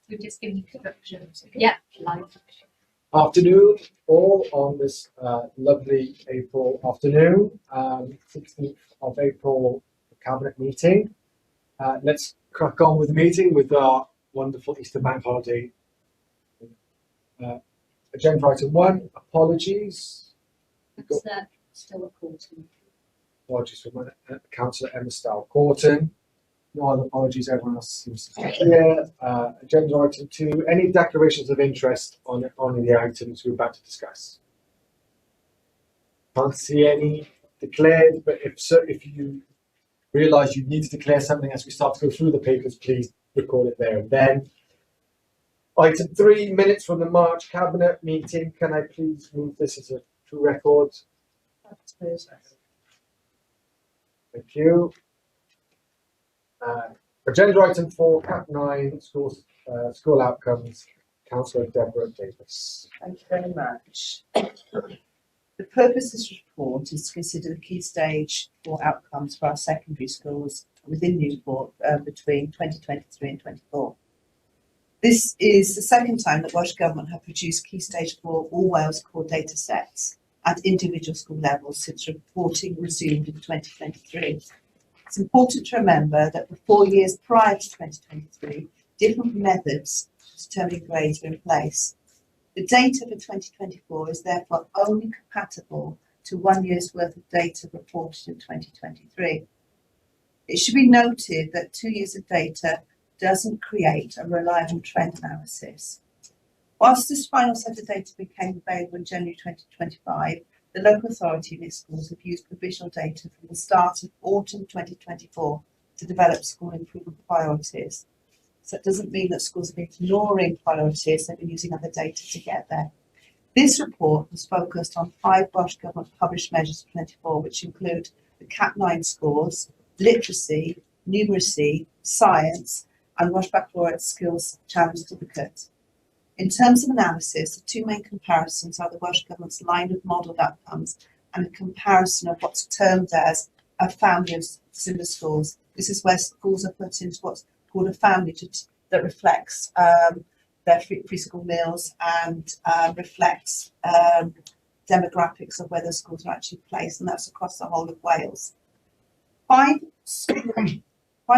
We've just given you introduction. Yeah, live. Afternoon, all on this lovely April afternoon, 16th of April Cabinet meeting. Let's crack on with the meeting with our wonderful Easter bank holiday. Agenda item 1, apologies. That's still a quarter. Apologies from Councillor Emma Stowell-Corton. No other apologies, everyone else seems to be clear. Agenda item 2, any declarations of interest on the items we're about to discuss? Can't see any declared, but if you realise you need to declare something as we start to go through the papers, please record it there and then. Item 3, minutes from the March Cabinet meeting. Can I please move this as a true record? Thank you. Agenda item 4, Cap 9, school outcomes. Councillor Deborah Davis. Thank you very much. The purpose of this report is to consider the key stage 4 outcomes for our secondary schools within Newport between 2023 and 24. This is the second time that Welsh Government have produced key stage 4 all Wales core data sets at individual school levels since reporting resumed in 2023. It's important to remember that for 4 years prior to 2023, different methods for determining grades were in place. The data for 2024 is therefore only compatible to 1 year's worth of data reported in 2023. It should be noted that 2 years of data doesn't create a reliable trend analysis. Whilst this final set of data became available in January 2025, the local authority and its schools have used provisional data from the start of autumn 2024 to develop school improvement priorities. So it doesn't mean that schools have been ignoring priorities, they've been using other data to get there. This report was focused on 5 Welsh Government published measures for 24, which include the Cap 9 scores, literacy, numeracy, science, and Welsh Baccalaureate Skills Challenge Certificate. In terms of analysis, the 2 main comparisons are the Welsh Government's line of modelled outcomes and a comparison of what's termed as a family of similar schools. This is where schools are put into what's called a family that reflects their free school meals and reflects demographics of where the schools are actually placed, and that's across the whole of Wales. 5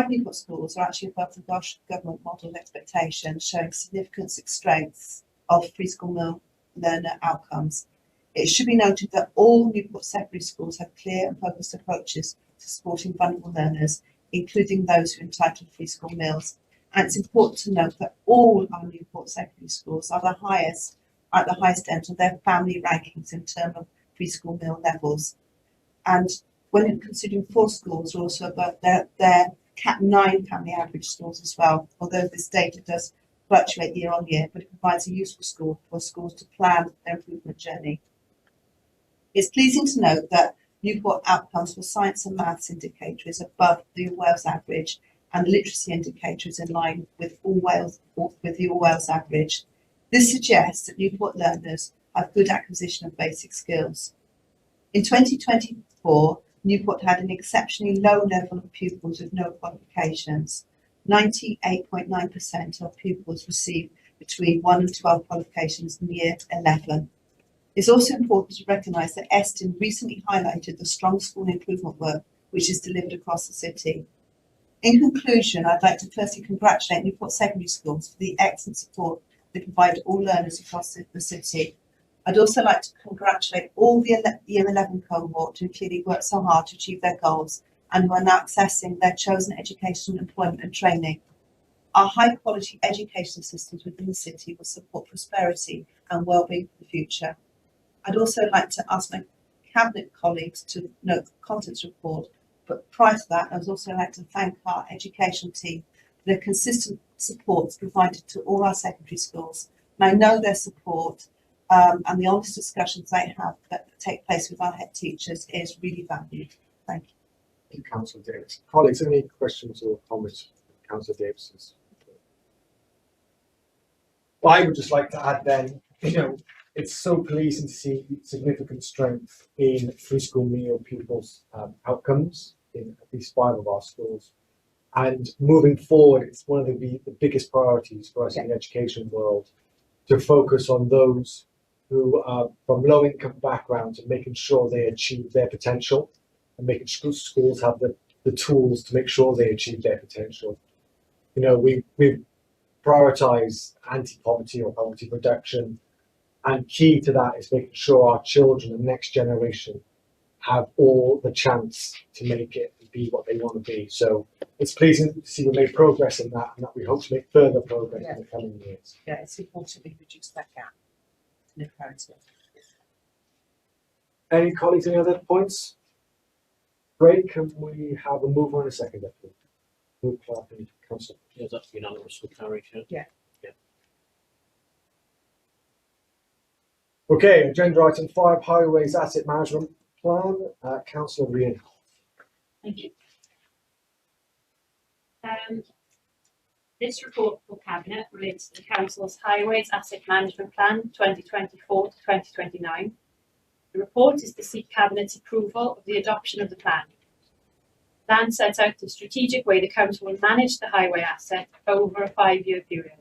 Newport schools are actually above the Welsh Government modelled expectation, showing significant strengths of free school meal learner outcomes. It should be noted that all Newport secondary schools have clear and focused approaches to supporting vulnerable learners, including those who are entitled to free school meals. And it's important to note that all our Newport secondary schools are at the highest end of their family rankings in terms of free school meal levels. And when considering 4 schools are also above their Cap 9 family average scores as well, although this data does fluctuate year on year, but it provides a useful score for schools to plan their improvement journey. It's pleasing to note that Newport outcomes for science and maths indicator is above the All Wales average, and the literacy indicator is in line with the All Wales average. This suggests that Newport learners have good acquisition of basic skills. In 2024, Newport had an exceptionally low level of pupils with no qualifications. 98.9% of pupils received between 1 and 12 qualifications in year 11. It's also important to recognise that Eston recently highlighted the strong school improvement work which is delivered across the city. In conclusion, I'd like to firstly congratulate Newport Secondary Schools for the excellent support they provide all learners across the city. I'd also like to congratulate all the Year 11 cohort who clearly worked so hard to achieve their goals and who are now accessing their chosen education, employment and training. Our high quality education systems within the city will support prosperity and well-being for the future. I'd also like to ask my Cabinet colleagues to note the contents report, but prior to that, I would also like to thank our education team for their consistent support provided to all our secondary schools. And I know their support and the honest discussions they have that take place with our head teachers is really valued. Thank you. Thank you, Councillor Davis. Colleagues, any questions or comments from Councillor Davis? Well, I would just like to add then, it's so pleasing to see significant strength in free school meal pupils' outcomes in at least 5 of our schools. And moving forward, it's one of the biggest priorities for us in the education world to focus on those who are from low income backgrounds and making sure they achieve their potential and making sure schools have the tools to make sure they achieve their potential. You know, we prioritize anti-poverty or poverty reduction, and key to that is making sure our children and next generation have all the chance to make it and be what they want to be. So it's pleasing to see we made progress in that, and that we hope to make further progress in the coming years. Yeah, it's important we reduce that gap. No parity. Any colleagues, any other points? Great, can we have a mover and a seconder, please? Move Clark and Councillor. Yeah, that's unanimously carried, yeah. Okay, agenda item 5, Highways Asset Management Plan. Councillor Rheoli. Thank you. This report for Cabinet relates to the Council's Highways Asset Management Plan 2024 to 2029. The report is to seek Cabinet's approval of the adoption of the plan. The plan sets out the strategic way the Council will manage the highway asset over a 5-year period.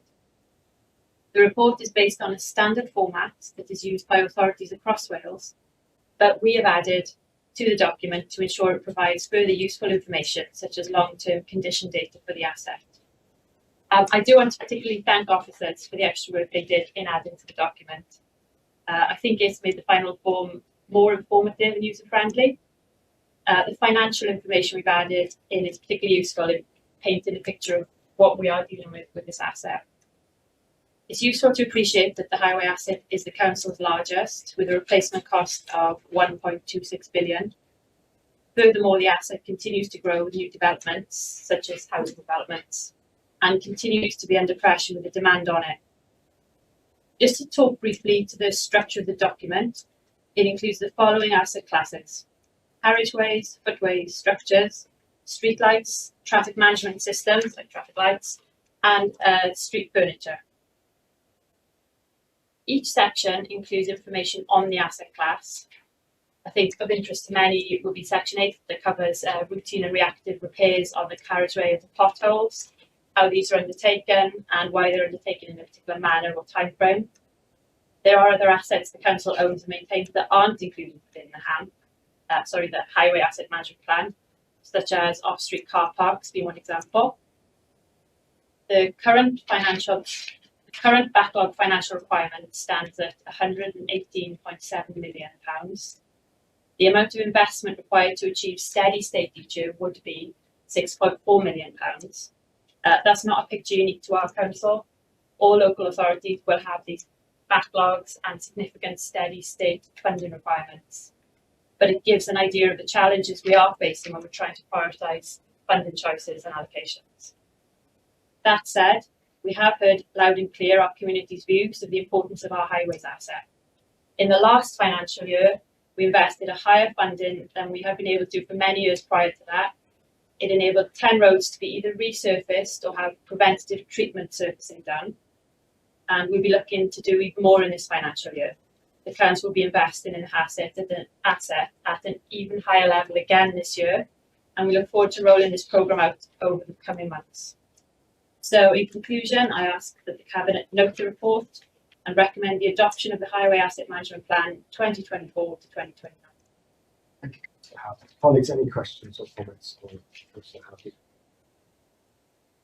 The report is based on a standard format that is used by authorities across Wales, but we have added to the document to ensure it provides further useful information, such as long-term condition data for the asset. I do want to particularly thank officers for the extra work they did in adding to the document. I think it's made the final form more informative and user-friendly. The financial information we've added in is particularly useful in painting a picture of what we are dealing with this asset. It's useful to appreciate that the highway asset is the Council's largest, with a replacement cost of 1.26 billion. Furthermore, the asset continues to grow with new developments, such as housing developments, and continues to be under pressure with the demand on it. Just to talk briefly to the structure of the document, it includes the following asset classes: carriageways, footways, structures, streetlights, traffic management systems like traffic lights, and street furniture. Each section includes information on the asset class. I think of interest to many will be section 8 that covers routine and reactive repairs on the carriageway of the potholes, how these are undertaken and why they're undertaken in a particular manner or time frame. There are other assets the Council owns and maintains that aren't included within the HAMP, the Highway Asset Management Plan, such as off-street car parks being one example. The current backlog financial requirement stands at £118.7 million. The amount of investment required to achieve steady state each year would be £6.4 million. That's not a picture unique to our council. All local authorities will have these backlogs and significant steady state funding requirements. But it gives an idea of the challenges we are facing when we're trying to prioritise funding choices and allocations. That said, we have heard loud and clear our community's views of the importance of our highways asset. In the last financial year, we invested a higher funding than we have been able to do for many years prior to that. It enabled 10 roads to be either resurfaced or have preventative treatment surfacing done. And we'll be looking to do even more in this financial year. The Council will be investing in the asset at an even higher level again this year, and we look forward to rolling this programme out over the coming months. So in conclusion, I ask that the Cabinet note the report and recommend the adoption of the Highway Asset Management Plan 2024 to 2029. Thank you, Councillor Howard. Colleagues, any questions or comments on Councillor Howard?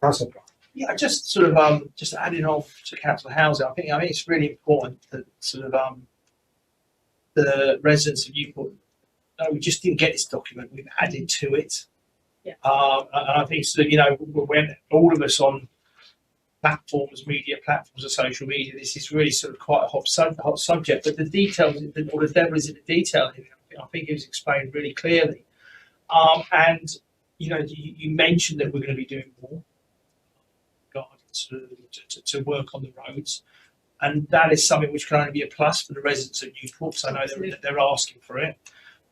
Councillor Clark. Yeah, just sort of just adding on to Councillor Howard, I think it's really important that sort of the residents of Newport, we just didn't get this document, we've added to it. Yeah. And I think sort of, when all of us on platforms, media platforms or social media, this is really sort of quite a hot subject, but the details, or the devil is in the detail here, I think it was explained really clearly. And, you mentioned that we're going to be doing more to work on the roads, and that is something which can only be a plus for the residents of Newport, because I know they're asking for it.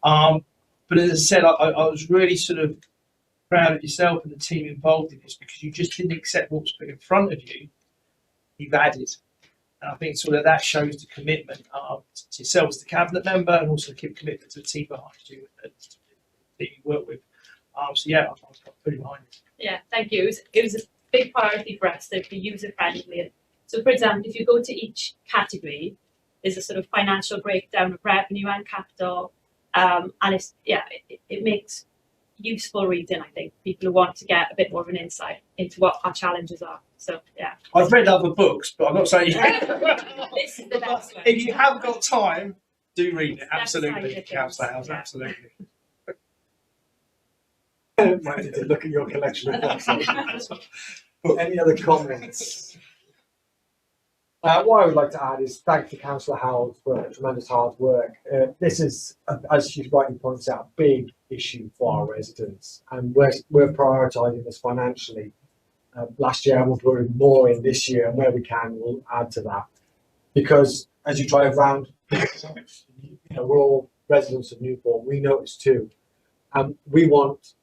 But as I said, I was really sort of proud of yourself and the team involved in this, because you just didn't accept what was put in front of you, you've added. And I think sort of that shows the commitment to yourself as the Cabinet member, and also the commitment to the team behind you and the team you work with. So yeah, I was pretty behind it. Yeah, thank you. It was a big priority for us to be user friendly. So, for example, if you go to each category, there's a sort of financial breakdown of revenue and capital, and it makes useful reading. I think people who want to get a bit more of an insight into what our challenges are. So, yeah. I've read other books, but I'm not saying This is the best one. if you have got time, do read it. That's Absolutely, exciting. Councillor House. Yeah. Absolutely. Might need to look at your collection of books. Any other comments? What I would like to add is thank to Councillor Howard for tremendous hard work. This is, as she rightly points out, a big issue for our residents, and we're prioritising this financially. Last year, and we'll put more in this year, and where we can, we'll add to that. Because as you drive around, we're all residents of Newport. We notice too, and we want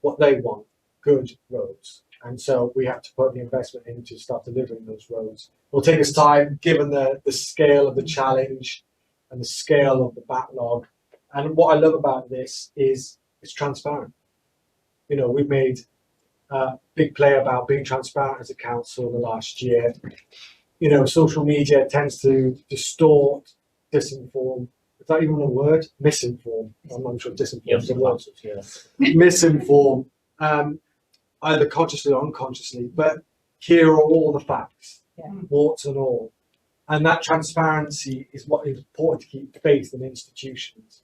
what they want: good roads. And so we have to put the investment in to start delivering those roads. It'll take us time, given the scale of the challenge and the scale of the backlog. And what I love about this is it's transparent. We've made a big play about being transparent as a council the last year. Social media tends to distort, disinform. Is that even a word? Misinform. I'm not sure disinform is a word. Misinform. Either consciously or unconsciously, but here are all the facts, warts and all. And that transparency is what is important to keep faith in institutions.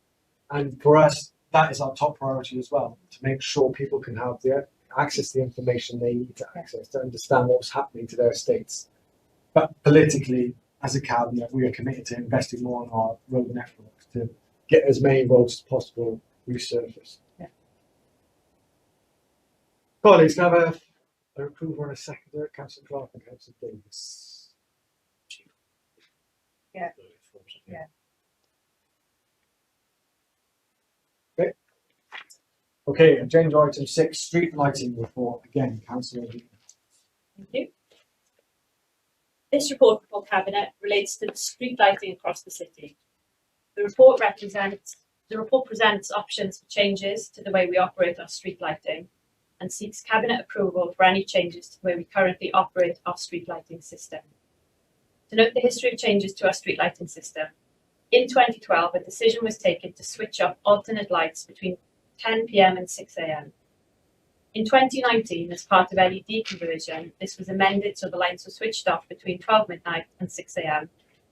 And for us, that is our top priority as well, to make sure people can have the access to the information they need to access to understand what's happening to their estates. But politically, as a cabinet, we are committed to investing more on our road networks to get as many roads as possible resurfaced. Colleagues, can I have a approval and a seconder? Councillor Clark and Councillor Davis. Yeah. Yeah. Okay, agenda item 6, street lighting report. Again, Councillor. Thank you. This report before Cabinet relates to the street lighting across the city. The report presents options for changes to the way we operate our street lighting, and seeks Cabinet approval for any changes to the way we currently operate our street lighting system. To note the history of changes to our street lighting system, in 2012, a decision was taken to switch off alternate lights between 10 PM and 6 AM. In 2019, as part of LED conversion, this was amended so the lights were switched off between 12 midnight and 6 AM.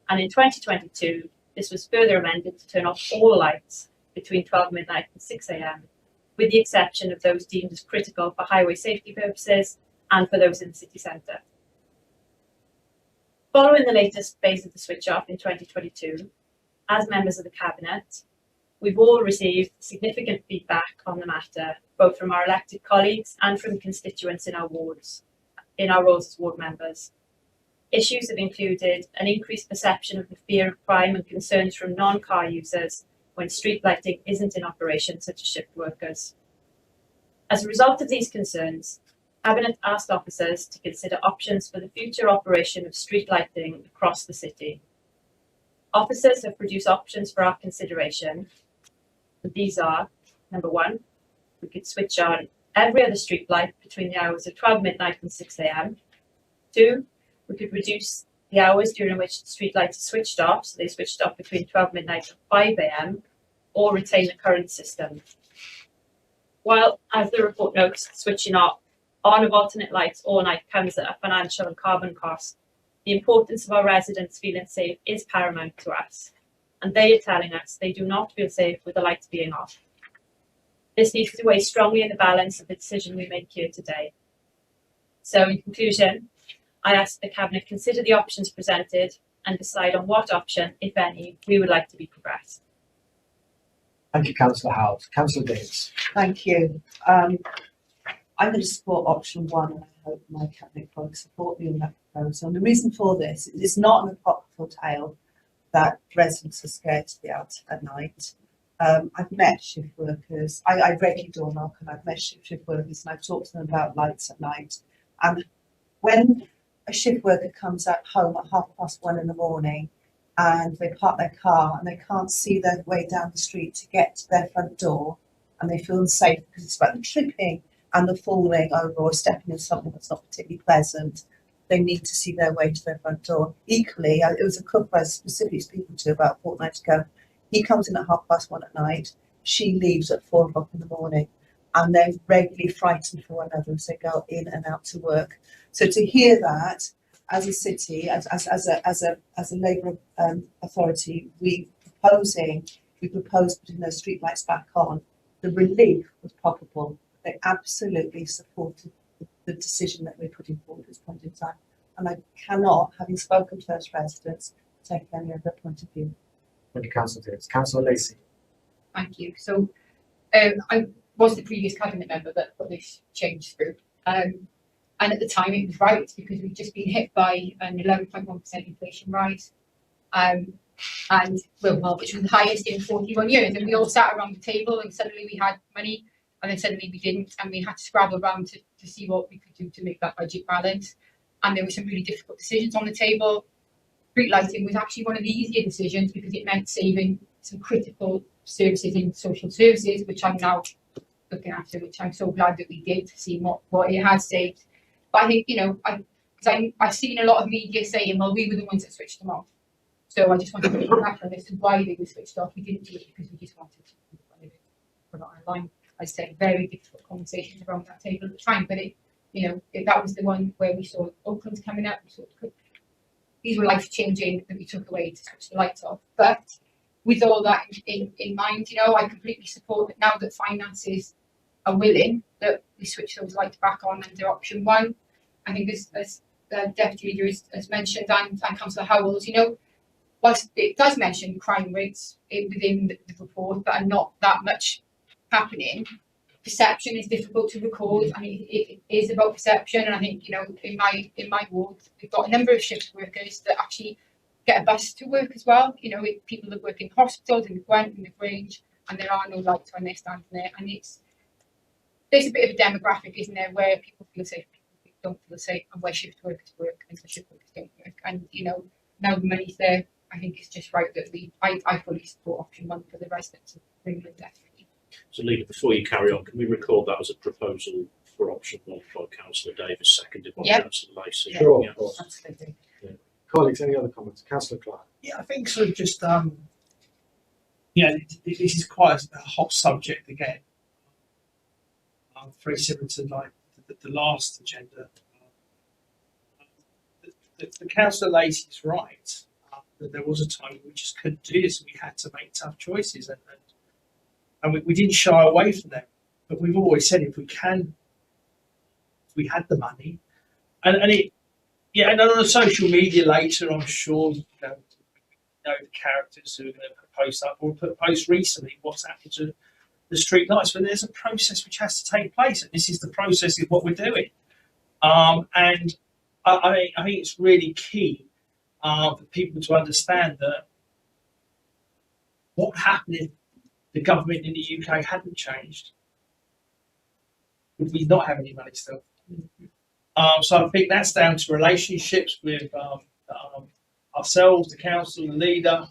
And in 2022, this was further amended to turn off all lights between 12 midnight and 6 AM. With the exception of those deemed as critical for highway safety purposes and for those in the city centre. Following the latest phase of the switch off in 2022, as members of the Cabinet, we've all received significant feedback on the matter, both from our elected colleagues and from constituents in our roles as ward members. Issues have included an increased perception of the fear of crime and concerns from non-car users when street lighting isn't in operation, such as shift workers. As a result of these concerns, Cabinet asked officers to consider options for the future operation of street lighting across the city. Officers have produced options for our consideration. These are, number 1, we could switch on every other street light between the hours of 12 midnight and 6 AM. 2, we could reduce the hours during which the street lights are switched off, so they switched off between 12 midnight and 5 AM, or retain the current system. While, as the report notes, switching on of alternate lights all night comes at a financial and carbon cost, the importance of our residents feeling safe is paramount to us, and they are telling us they do not feel safe with the lights being off. This needs to weigh strongly in the balance of the decision we make here today. So, in conclusion, I ask the Cabinet consider the options presented and decide on what option, if any, we would like to be progressed. Thank you, Councillor Howard. Councillor Davis. Thank you. I'm going to support option 1, and I hope my Cabinet colleagues support me on that proposal. And the reason for this is it's not an apocryphal tale that residents are scared to be out at night. I've met shift workers. I regularly door knock, and I've met shift workers, and I've talked to them about lights at night. And when a shift worker comes at home at 1:30 in the morning, and they park their car and they can't see their way down the street to get to their front door, and they feel unsafe because it's about the tripping and they're falling over or stepping in something that's not particularly pleasant, they need to see their way to their front door. Equally, it was a couple I was specifically speaking to about a fortnight ago. He comes in at 1:30 at night. She leaves at 4 o'clock in the morning, and they're regularly frightened for one another as they go in and out to work. So to hear that, as a city, as a Labour authority, we proposed putting those streetlights back on. The relief was palpable. They absolutely supported the decision that we're putting forward at this point in time. And I cannot, having spoken to those residents, take any other point of view. Thank you, Councillor Davis. Councillor Lacey. Thank you. So I was the previous cabinet member that put this change through. And at the time it was right because we'd just been hit by an 11.1% inflation rise. Which was the highest in 41 years. And we all sat around the table and suddenly we had money and then suddenly we didn't, and we had to scrabble around to see what we could do to make that budget balance. And there were some really difficult decisions on the table. Street lighting was actually one of the easier decisions because it meant saving some critical services in social services, which I'm now looking after, which I'm so glad that we did to see what it has saved. But I think, you know, I've seen a lot of media saying, well, we were the ones that switched them off. So I just wanted to make an accurate as to why they were switched off. We didn't do it because we just wanted to put it online. I said very difficult conversations around that table at the time, but that was the one where we saw Oakland coming up. These were life changing that we took away to switch the lights off. But with all that in mind, I completely support that now that finances are willing that we switch those lights back on under option 1. I think as Deputy Leader has mentioned and Councillor Howells, whilst it does mention crime rates within the report that are not that much happening, perception is difficult to record. I mean, it is about perception, and I think in my ward we've got a number of shift workers that actually get a bus to work as well. People that work in hospitals, in the Gwent, in the Grange, and there are no lights when they're standing there, and there's a bit of a demographic, isn't there, where people feel safe, people don't feel safe, and where shift workers work and where shift workers don't work. And now the money's there, I think it's just right that I fully support option 1 for the residents of Rhaglen, definitely. So, Leader, before you carry on, can we record that as a proposal for option 1 by Councillor Davis, seconded by Councillor Lacey? Sure, yeah. of course. Absolutely. Yeah. Colleagues, any other comments? Councillor Clark. Yeah, I think sort of just this is quite a hot subject again. Very similar to like the last agenda. The Councillor Lacey is right. That there was a time when we just couldn't do this, and we had to make tough choices, and we didn't shy away from them. But we've always said if we had the money, and on social media later, I'm sure know the characters who are going to post up or put a post recently what's happened to the street lights. But there's a process which has to take place, and this is the process of what we're doing. And I think it's really key for people to understand that what happened if the government in the UK hadn't changed, would we not have any money still? So I think that's down to relationships with ourselves, the council, the leader,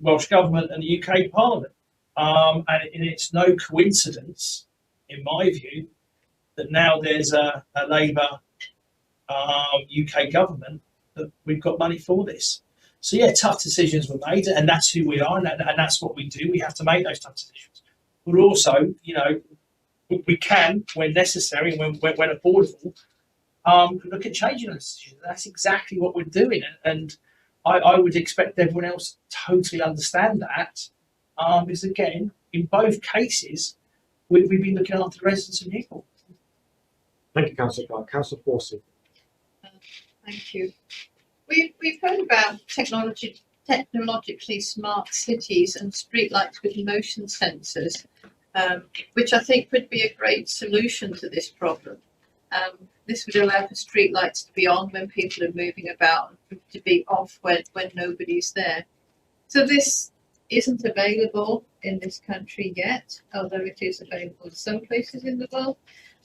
Welsh Government and the UK Parliament. And it's no coincidence, in my view, that now there's a Labour UK government that we've got money for this. So yeah, tough decisions were made, and that's who we are, and that's what we do. We have to make those tough decisions. But also, we can, when necessary, when affordable, look at changing those decisions. That's exactly what we're doing, and I would expect everyone else to totally understand that. Because again, in both cases, we've been looking after the residents of Newport. Thank you, Councillor Clark. Councillor Forsey. Thank you. We've heard about technologically smart cities and streetlights with motion sensors, which I think would be a great solution to this problem. This would allow for streetlights to be on when people are moving about, and to be off when nobody's there. So this isn't available in this country yet, although it is available in some places in the world.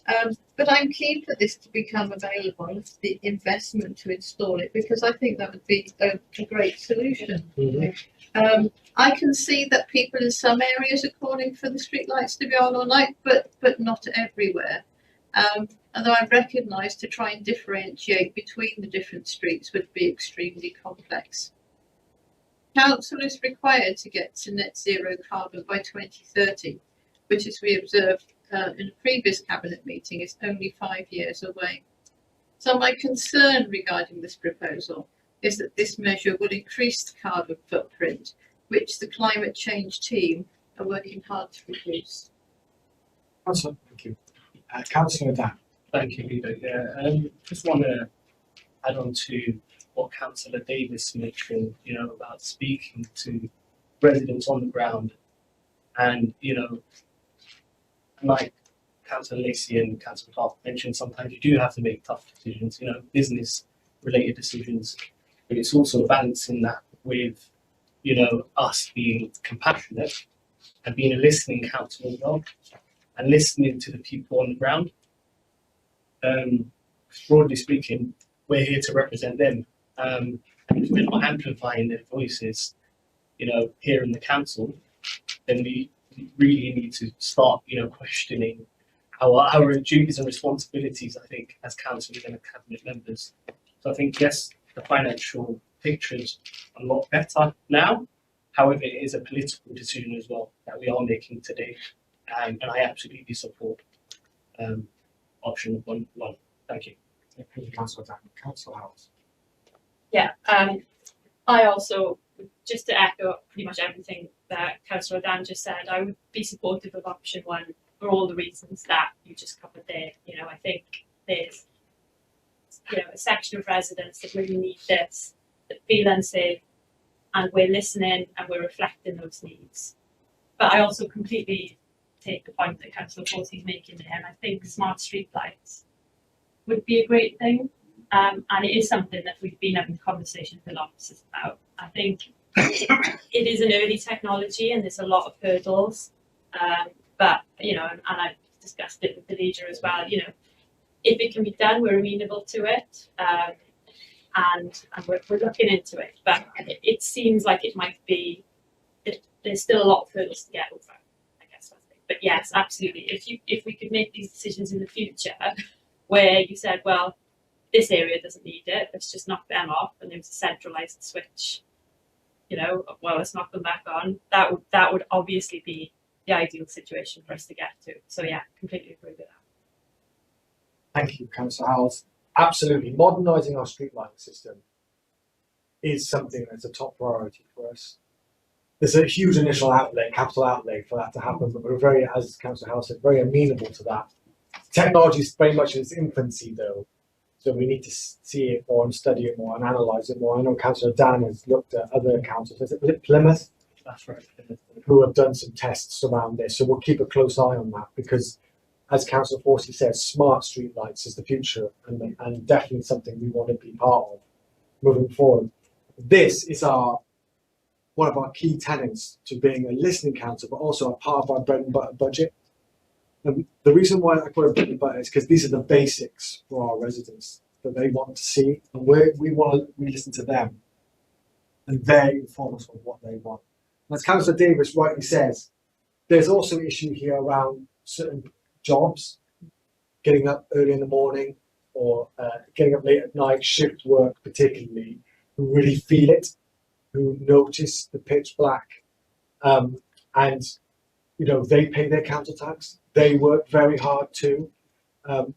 But I'm keen for this to become available, the investment to install it, because I think that would be a great solution. I can see that people in some areas are calling for the streetlights to be on all night, but not everywhere. Although I recognise to try and differentiate between the different streets would be extremely complex. Council is required to get to net zero carbon by 2030, which, as we observed in a previous cabinet meeting, is only 5 years away. So my concern regarding this proposal is that this measure will increase the carbon footprint, which the climate change team are working hard to reduce. Councillor, thank you. Councillor Dan. Thank you, Peter. Yeah, just want to add on to what Councillor Davis mentioned, about speaking to residents on the ground. And, like Councillor Lacey and Councillor Clark mentioned, sometimes you do have to make tough decisions, business-related decisions. But it's also balancing that with, us being compassionate and being a listening council as well, and listening to the people on the ground. Broadly speaking, we're here to represent them. And if we're not amplifying their voices, here in the council, then we really need to start, questioning our duties and responsibilities, I think, as councillors and cabinet members. So I think, yes, the financial picture's a lot better now. However, it is a political decision as well that we are making today. And I absolutely support option one. Thank you. Thank you, Councillor Dan. Councillor Howells. Yeah, I also, just to echo pretty much everything that Councillor Dan just said, I would be supportive of option one for all the reasons that you just covered there. I think there's, a section of residents that really need this, that feel unsafe, and we're listening and we're reflecting those needs. But I also completely take the point that Councillor Forsyth is making there, and I think smart streetlights would be a great thing. And it is something that we've been having conversations with officers about. I think it is an early technology and there's a lot of hurdles. But, and I've discussed it with the leader as well, if it can be done, we're amenable to it. And we're looking into it. But it seems like it might be, there's still a lot of hurdles to get over, I guess. But yes, absolutely. If we could make these decisions in the future where you said, well, this area doesn't need it, let's just knock them off, and there was a centralised switch, well, let's knock them back on. That would obviously be the ideal situation for us to get to. So yeah, completely agree with that. Thank you, Councillor Howells. Absolutely, modernising our street lighting system is something that's a top priority for us. There's a huge initial outlay, capital outlay for that to happen, but we're very, as Councillor Howells said, very amenable to that. Technology is very much in its infancy though, so we need to see it more and study it more and analyse it more. I know Councillor Dan has looked at other councils, was it Plymouth? That's right. Who have done some tests around this, so we'll keep a close eye on that, because as Councillor Forsyth says, smart streetlights is the future and definitely something we want to be part of moving forward. This is one of our key tenets to being a listening council, but also a part of our bread and butter budget. And the reason why I call it bread and butter is because these are the basics for our residents that they want to see, and we listen to them, and they inform us of what they want. And as Councillor Davis rightly says, there's also an issue here around certain jobs, getting up early in the morning or getting up late at night, shift work particularly, who really feel it, who notice the pitch black, and they pay their council tax. They work very hard too,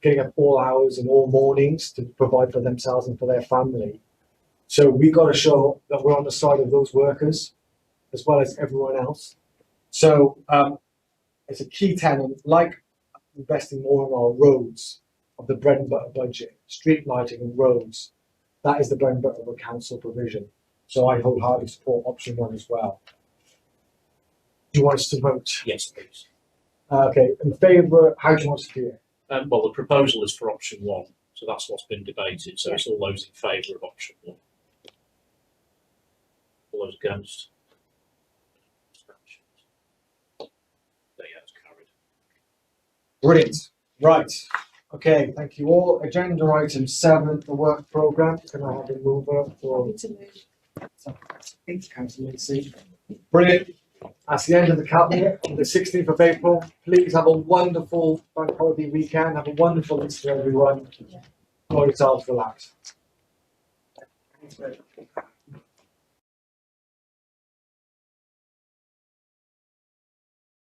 getting up all hours and all mornings to provide for themselves and for their family. So we've got to show that we're on the side of those workers as well as everyone else. So it's a key tenet, like investing more in our roads of the bread and butter budget, street lighting and roads. That is the bread and butter of a council provision. So I wholeheartedly support option one as well. Do you want us to vote? Yes, please. Okay, in favour, how do you want us to do it? Well, the proposal is for option one, so that's what's been debated. So it's all those in favour of option one. All those against? There, yeah, it's carried. Brilliant. Right. Okay, thank you all. Agenda item 7, the work programme. Can I have a mover for Councillor Lindsay? Brilliant. That's the end of the cabinet on the 16th of April. Please have a wonderful bank holiday weekend. Have a wonderful Easter, everyone. Enjoy yourselves, relax.